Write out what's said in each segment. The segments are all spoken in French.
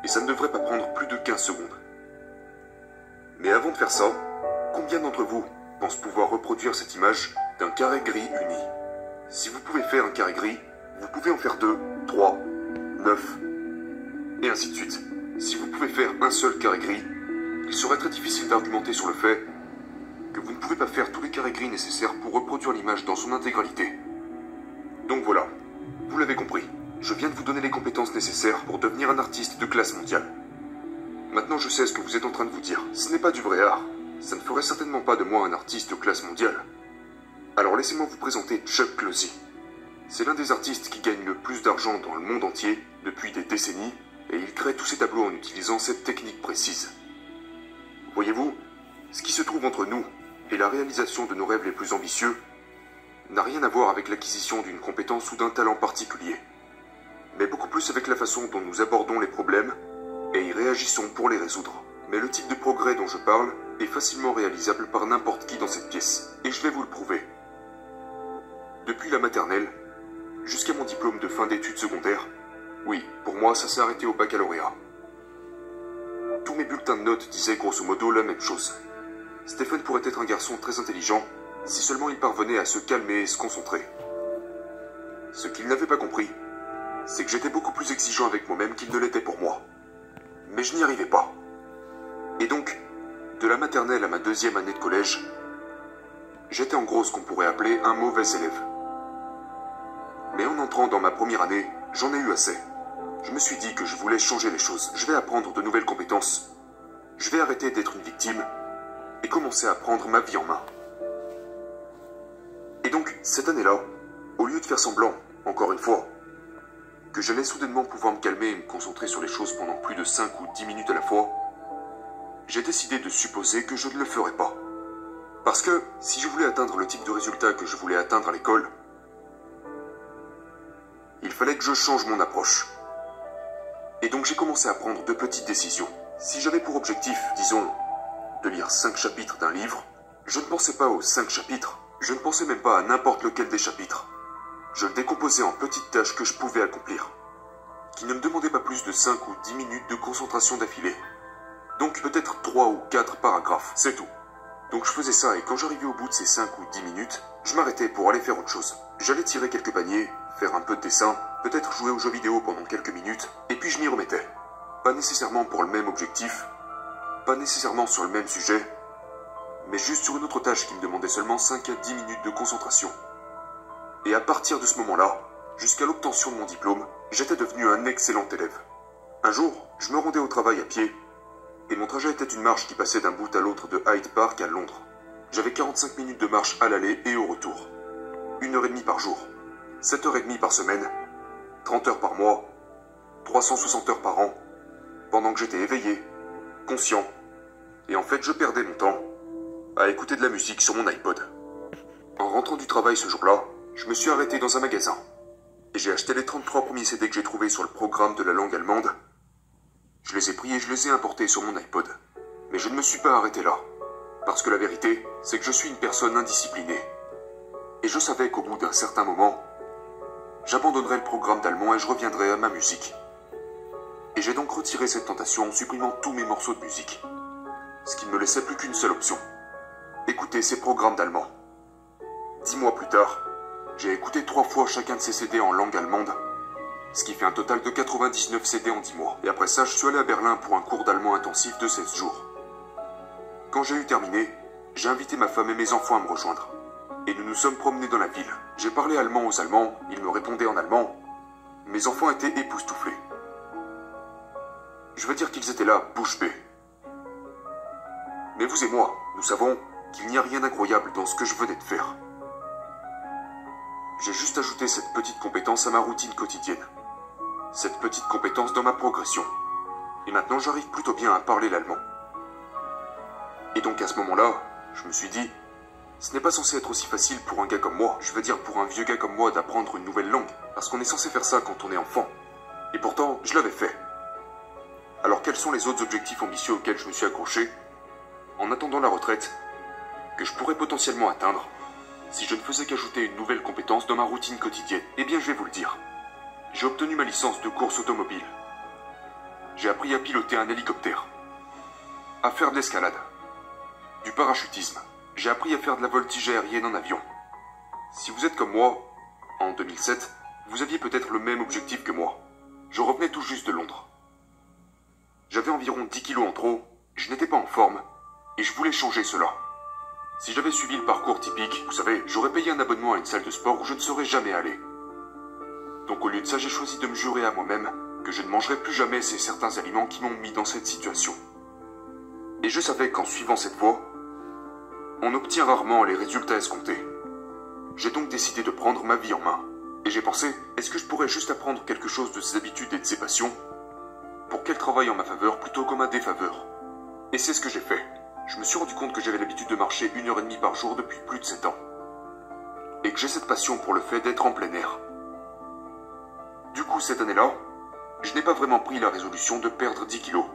et ça ne devrait pas prendre plus de 15 secondes. Mais avant de faire ça, combien d'entre vous pensent pouvoir reproduire cette image d'un carré gris uni? Si vous pouvez faire un carré gris, vous pouvez en faire 2, 3, 9, et ainsi de suite. Si vous pouvez faire un seul carré gris, il serait très difficile d'argumenter sur le fait que vous ne pouvez pas faire tous les carrés gris nécessaires pour reproduire l'image dans son intégralité. Donc voilà, vous l'avez compris, je viens de vous donner les compétences nécessaires pour devenir un artiste de classe mondiale. Maintenant je sais ce que vous êtes en train de vous dire, ce n'est pas du vrai art, ça ne ferait certainement pas de moi un artiste de classe mondiale. Alors laissez-moi vous présenter Chuck Closey. C'est l'un des artistes qui gagne le plus d'argent dans le monde entier depuis des décennies, et il crée tous ses tableaux en utilisant cette technique précise. Voyez-vous, ce qui se trouve entre nous et la réalisation de nos rêves les plus ambitieux n'a rien à voir avec l'acquisition d'une compétence ou d'un talent particulier, mais beaucoup plus avec la façon dont nous abordons les problèmes et y réagissons pour les résoudre. Mais le type de progrès dont je parle est facilement réalisable par n'importe qui dans cette pièce, et je vais vous le prouver. Depuis la maternelle, jusqu'à mon diplôme de fin d'études secondaires, oui, pour moi ça s'est arrêté au baccalauréat. Tous mes bulletins de notes disaient grosso modo la même chose. Stephen pourrait être un garçon très intelligent si seulement il parvenait à se calmer et se concentrer. Ce qu'il n'avait pas compris, c'est que j'étais beaucoup plus exigeant avec moi-même qu'il ne l'était pour moi. Mais je n'y arrivais pas. Et donc, de la maternelle à ma deuxième année de collège, j'étais en gros ce qu'on pourrait appeler un mauvais élève. Mais en entrant dans ma première année, j'en ai eu assez. Je me suis dit que je voulais changer les choses. Je vais apprendre de nouvelles compétences. Je vais arrêter d'être une victime et commencer à prendre ma vie en main. Et donc, cette année-là, au lieu de faire semblant, encore une fois, que j'allais soudainement pouvoir me calmer et me concentrer sur les choses pendant plus de 5 ou 10 minutes à la fois, j'ai décidé de supposer que je ne le ferais pas. Parce que, si je voulais atteindre le type de résultat que je voulais atteindre à l'école, il fallait que je change mon approche. Et donc j'ai commencé à prendre de petites décisions. Si j'avais pour objectif, disons, de lire 5 chapitres d'un livre, je ne pensais pas aux 5 chapitres, je ne pensais même pas à n'importe lequel des chapitres. Je le décomposais en petites tâches que je pouvais accomplir, qui ne me demandaient pas plus de 5 ou 10 minutes de concentration d'affilée. Donc peut-être 3 ou 4 paragraphes, c'est tout. Donc je faisais ça et quand j'arrivais au bout de ces 5 ou 10 minutes, je m'arrêtais pour aller faire autre chose. J'allais tirer quelques paniers, faire un peu de dessin, peut-être jouer aux jeux vidéo pendant quelques minutes, et puis je m'y remettais. Pas nécessairement pour le même objectif, pas nécessairement sur le même sujet, mais juste sur une autre tâche qui me demandait seulement 5 à 10 minutes de concentration. Et à partir de ce moment-là, jusqu'à l'obtention de mon diplôme, j'étais devenu un excellent élève. Un jour, je me rendais au travail à pied, et mon trajet était une marche qui passait d'un bout à l'autre de Hyde Park à Londres. J'avais 45 minutes de marche à l'aller et au retour. 1h30 par jour, 7h30 par semaine, 30 heures par mois, 360 heures par an, pendant que j'étais éveillé, conscient, et en fait je perdais mon temps à écouter de la musique sur mon iPod. En rentrant du travail ce jour-là, je me suis arrêté dans un magasin, et j'ai acheté les 33 premiers CD que j'ai trouvés sur le programme de la langue allemande. Je les ai pris et je les ai importés sur mon iPod. Mais je ne me suis pas arrêté là, parce que la vérité, c'est que je suis une personne indisciplinée. Et je savais qu'au bout d'un certain moment, j'abandonnerais le programme d'allemand et je reviendrais à ma musique. Et j'ai donc retiré cette tentation en supprimant tous mes morceaux de musique. Ce qui ne me laissait plus qu'une seule option. Écouter ces programmes d'allemand. 10 mois plus tard, j'ai écouté 3 fois chacun de ces CD en langue allemande, ce qui fait un total de 99 CD en 10 mois. Et après ça, je suis allé à Berlin pour un cours d'allemand intensif de 16 jours. Quand j'ai eu terminé, j'ai invité ma femme et mes enfants à me rejoindre. Et nous nous sommes promenés dans la ville. J'ai parlé allemand aux Allemands, ils me répondaient en allemand. Mes enfants étaient époustouflés. Je veux dire qu'ils étaient là, bouche bée. Mais vous et moi, nous savons qu'il n'y a rien d'incroyable dans ce que je venais de faire. J'ai juste ajouté cette petite compétence à ma routine quotidienne. Cette petite compétence dans ma progression. Et maintenant j'arrive plutôt bien à parler l'allemand. Et donc à ce moment-là, je me suis dit, ce n'est pas censé être aussi facile pour un gars comme moi, je veux dire pour un vieux gars comme moi d'apprendre une nouvelle langue, parce qu'on est censé faire ça quand on est enfant. Et pourtant, je l'avais fait. Alors quels sont les autres objectifs ambitieux auxquels je me suis accroché, en attendant la retraite, que je pourrais potentiellement atteindre, si je ne faisais qu'ajouter une nouvelle compétence dans ma routine quotidienne? Eh bien je vais vous le dire. J'ai obtenu ma licence de course automobile. j'ai appris à piloter un hélicoptère, à faire de l'escalade, du parachutisme. J'ai appris à faire de la voltige aérienne en avion. Si vous êtes comme moi, en 2007, vous aviez peut-être le même objectif que moi. Je revenais tout juste de Londres. J'avais environ 10 kilos en trop, je n'étais pas en forme, et je voulais changer cela. Si j'avais suivi le parcours typique, vous savez, j'aurais payé un abonnement à une salle de sport où je ne serais jamais allé. Donc au lieu de ça, j'ai choisi de me jurer à moi-même que je ne mangerais plus jamais ces certains aliments qui m'ont mis dans cette situation. Et je savais qu'en suivant cette voie, on obtient rarement les résultats escomptés. J'ai donc décidé de prendre ma vie en main. Et j'ai pensé, est-ce que je pourrais juste apprendre quelque chose de ses habitudes et de ses passions pour qu'elles travaillent en ma faveur plutôt qu'en ma défaveur? Et c'est ce que j'ai fait. Je me suis rendu compte que j'avais l'habitude de marcher 1h30 par jour depuis plus de 7 ans. Et que j'ai cette passion pour le fait d'être en plein air. Du coup, cette année-là, je n'ai pas vraiment pris la résolution de perdre 10 kilos.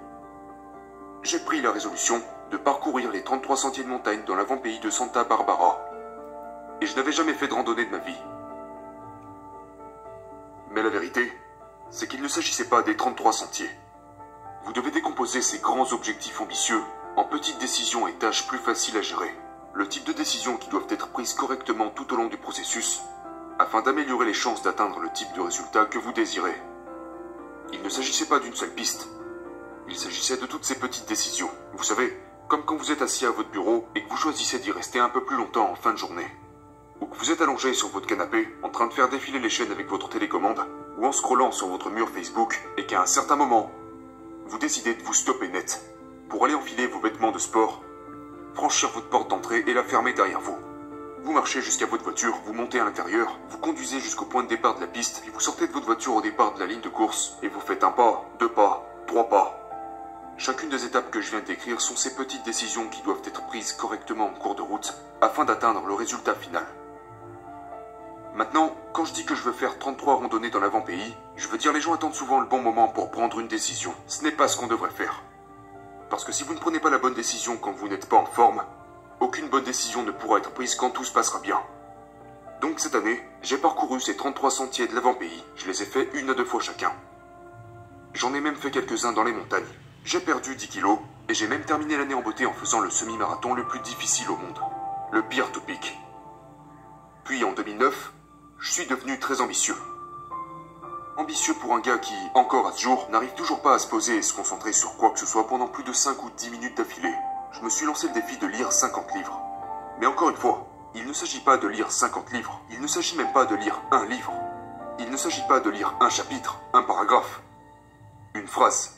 J'ai pris la résolution de parcourir les 33 sentiers de montagne dans l'avant-pays de Santa Barbara. Et je n'avais jamais fait de randonnée de ma vie. Mais la vérité, c'est qu'il ne s'agissait pas des 33 sentiers. Vous devez décomposer ces grands objectifs ambitieux en petites décisions et tâches plus faciles à gérer. Le type de décisions qui doivent être prises correctement tout au long du processus, afin d'améliorer les chances d'atteindre le type de résultat que vous désirez. Il ne s'agissait pas d'une seule piste. Il s'agissait de toutes ces petites décisions. Vous savez, comme quand vous êtes assis à votre bureau et que vous choisissez d'y rester un peu plus longtemps en fin de journée. Ou que vous êtes allongé sur votre canapé, en train de faire défiler les chaînes avec votre télécommande, ou en scrollant sur votre mur Facebook, et qu'à un certain moment, vous décidez de vous stopper net, pour aller enfiler vos vêtements de sport, franchir votre porte d'entrée et la fermer derrière vous. Vous marchez jusqu'à votre voiture, vous montez à l'intérieur, vous conduisez jusqu'au point de départ de la piste, puis vous sortez de votre voiture au départ de la ligne de course, et vous faites un pas, 2 pas, 3 pas. Chacune des étapes que je viens de décrire sont ces petites décisions qui doivent être prises correctement en cours de route, afin d'atteindre le résultat final. Maintenant, quand je dis que je veux faire 33 randonnées dans l'avant-pays, je veux dire les gens attendent souvent le bon moment pour prendre une décision. Ce n'est pas ce qu'on devrait faire. Parce que si vous ne prenez pas la bonne décision quand vous n'êtes pas en forme, aucune bonne décision ne pourra être prise quand tout se passera bien. Donc cette année, j'ai parcouru ces 33 sentiers de l'avant-pays. Je les ai fait 1 à 2 fois chacun. J'en ai même fait quelques-uns dans les montagnes. J'ai perdu 10 kilos, et j'ai même terminé l'année en beauté en faisant le semi-marathon le plus difficile au monde. Le Bear to Peak. Puis en 2009, je suis devenu très ambitieux. Ambitieux pour un gars qui, encore à ce jour, n'arrive toujours pas à se poser et se concentrer sur quoi que ce soit pendant plus de 5 ou 10 minutes d'affilée. Je me suis lancé le défi de lire 50 livres. Mais encore une fois, il ne s'agit pas de lire 50 livres. Il ne s'agit même pas de lire un livre. Il ne s'agit pas de lire un chapitre, un paragraphe, une phrase.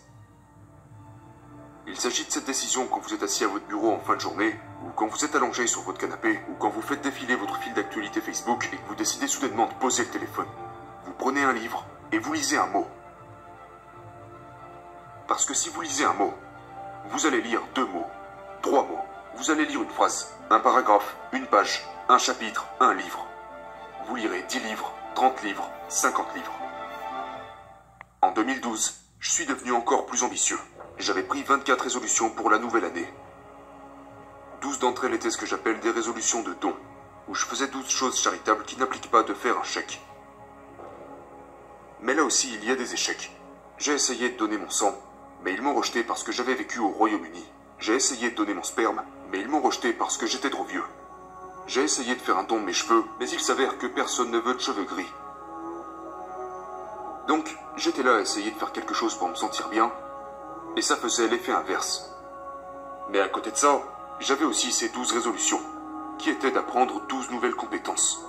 Il s'agit de cette décision quand vous êtes assis à votre bureau en fin de journée, ou quand vous êtes allongé sur votre canapé, ou quand vous faites défiler votre fil d'actualité Facebook et que vous décidez soudainement de poser le téléphone. Vous prenez un livre et vous lisez un mot. Parce que si vous lisez un mot, vous allez lire 2 mots, 3 mots. Vous allez lire une phrase, un paragraphe, une page, un chapitre, un livre. Vous lirez 10 livres, 30 livres, 50 livres. En 2012, je suis devenu encore plus ambitieux. J'avais pris 24 résolutions pour la nouvelle année. 12 d'entre elles étaient ce que j'appelle des résolutions de dons, où je faisais 12 choses charitables qui n'impliquent pas de faire un chèque. Mais là aussi, il y a des échecs. J'ai essayé de donner mon sang, mais ils m'ont rejeté parce que j'avais vécu au Royaume-Uni. J'ai essayé de donner mon sperme, mais ils m'ont rejeté parce que j'étais trop vieux. J'ai essayé de faire un don de mes cheveux, mais il s'avère que personne ne veut de cheveux gris. Donc, j'étais là à essayer de faire quelque chose pour me sentir bien, et ça faisait l'effet inverse. Mais à côté de ça, j'avais aussi ces 12 résolutions, qui étaient d'apprendre 12 nouvelles compétences.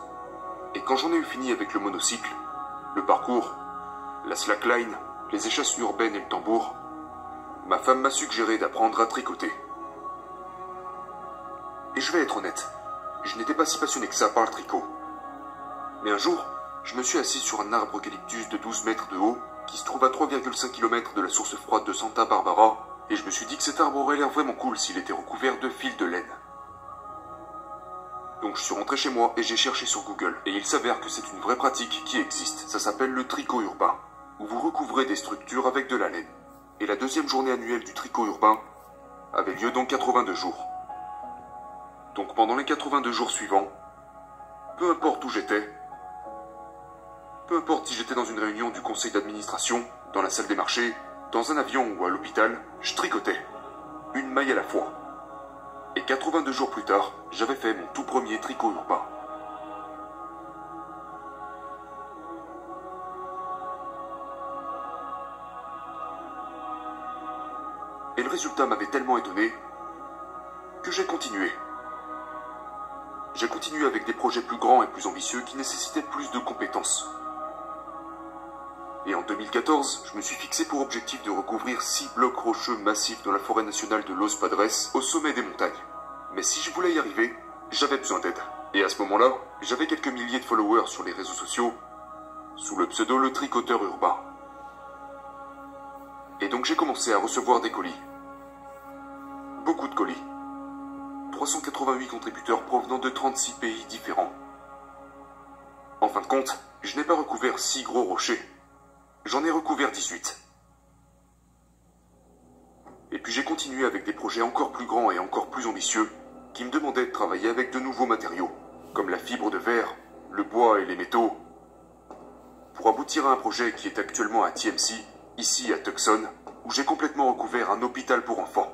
Et quand j'en ai eu fini avec le monocycle, le parcours, la slackline, les échasses urbaines et le tambour, ma femme m'a suggéré d'apprendre à tricoter. Et je vais être honnête, je n'étais pas si passionné que ça par le tricot. Mais un jour, je me suis assis sur un arbre eucalyptus de 12 mètres de haut, qui se trouve à 3,5 km de la source froide de Santa Barbara, et je me suis dit que cet arbre aurait l'air vraiment cool s'il était recouvert de fils de laine. Donc je suis rentré chez moi et j'ai cherché sur Google, et il s'avère que c'est une vraie pratique qui existe. Ça s'appelle le tricot urbain, où vous recouvrez des structures avec de la laine. Et la 2e journée annuelle du tricot urbain avait lieu dans 82 jours. Donc pendant les 82 jours suivants, peu importe où j'étais, peu importe si j'étais dans une réunion du conseil d'administration, dans la salle des marchés, dans un avion ou à l'hôpital, je tricotais, une maille à la fois. Et 82 jours plus tard, j'avais fait mon tout premier tricot urbain. Et le résultat m'avait tellement étonné que j'ai continué. J'ai continué avec des projets plus grands et plus ambitieux qui nécessitaient plus de compétences. Et en 2014, je me suis fixé pour objectif de recouvrir 6 blocs rocheux massifs dans la forêt nationale de Los Padres, au sommet des montagnes. Mais si je voulais y arriver, j'avais besoin d'aide. Et à ce moment-là, j'avais quelques milliers de followers sur les réseaux sociaux, sous le pseudo Le Tricoteur Urbain. Et donc j'ai commencé à recevoir des colis. Beaucoup de colis. 388 contributeurs provenant de 36 pays différents. En fin de compte, je n'ai pas recouvert 6 gros rochers. J'en ai recouvert 18. Et puis j'ai continué avec des projets encore plus grands et encore plus ambitieux qui me demandaient de travailler avec de nouveaux matériaux, comme la fibre de verre, le bois et les métaux, pour aboutir à un projet qui est actuellement à TMC, ici à Tucson, où j'ai complètement recouvert un hôpital pour enfants.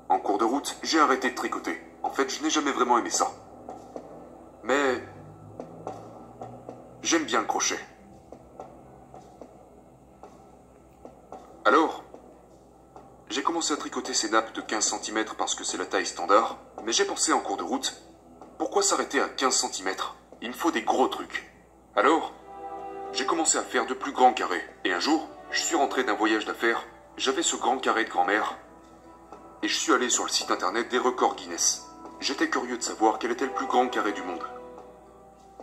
En cours de route, j'ai arrêté de tricoter. En fait, je n'ai jamais vraiment aimé ça. Mais j'aime bien le crochet. Alors, j'ai commencé à tricoter ces nappes de 15 cm parce que c'est la taille standard, mais j'ai pensé en cours de route, pourquoi s'arrêter à 15 cm? Il me faut des gros trucs. Alors, j'ai commencé à faire de plus grands carrés. Et un jour, je suis rentré d'un voyage d'affaires, j'avais ce grand carré de grand-mère, et je suis allé sur le site internet des records Guinness. J'étais curieux de savoir quel était le plus grand carré du monde.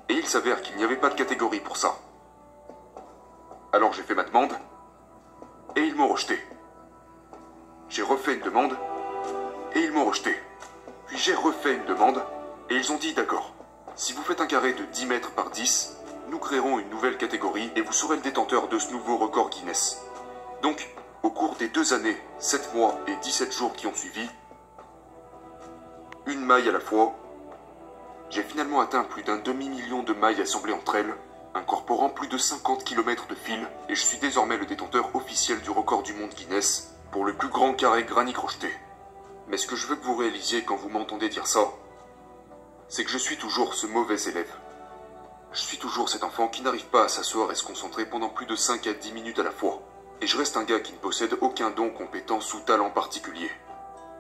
Et il s'avère qu'il n'y avait pas de catégorie pour ça. Alors j'ai fait ma demande, et ils m'ont rejeté. J'ai refait une demande, et ils m'ont rejeté. Puis j'ai refait une demande, et ils ont dit d'accord. Si vous faites un carré de 10 mètres par 10, nous créerons une nouvelle catégorie et vous serez le détenteur de ce nouveau record Guinness. Donc, au cours des 2 années, 7 mois et 17 jours qui ont suivi, une maille à la fois, j'ai finalement atteint plus d'un demi-million de mailles assemblées entre elles, incorporant plus de 50 km de fil, et je suis désormais le détenteur officiel du record du monde Guinness pour le plus grand carré granit crocheté. Mais ce que je veux que vous réalisiez quand vous m'entendez dire ça, c'est que je suis toujours ce mauvais élève. Je suis toujours cet enfant qui n'arrive pas à s'asseoir et se concentrer pendant plus de 5 à 10 minutes à la fois. Et je reste un gars qui ne possède aucun don, compétence ou talent particulier.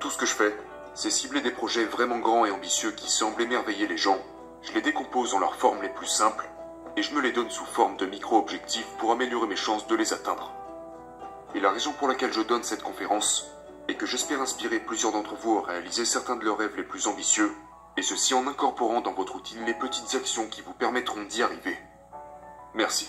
Tout ce que je fais, c'est cibler des projets vraiment grands et ambitieux qui semblent émerveiller les gens. Je les décompose en leurs formes les plus simples, et je me les donne sous forme de micro-objectifs pour améliorer mes chances de les atteindre. Et la raison pour laquelle je donne cette conférence est que j'espère inspirer plusieurs d'entre vous à réaliser certains de leurs rêves les plus ambitieux, et ceci en incorporant dans votre routine les petites actions qui vous permettront d'y arriver. Merci.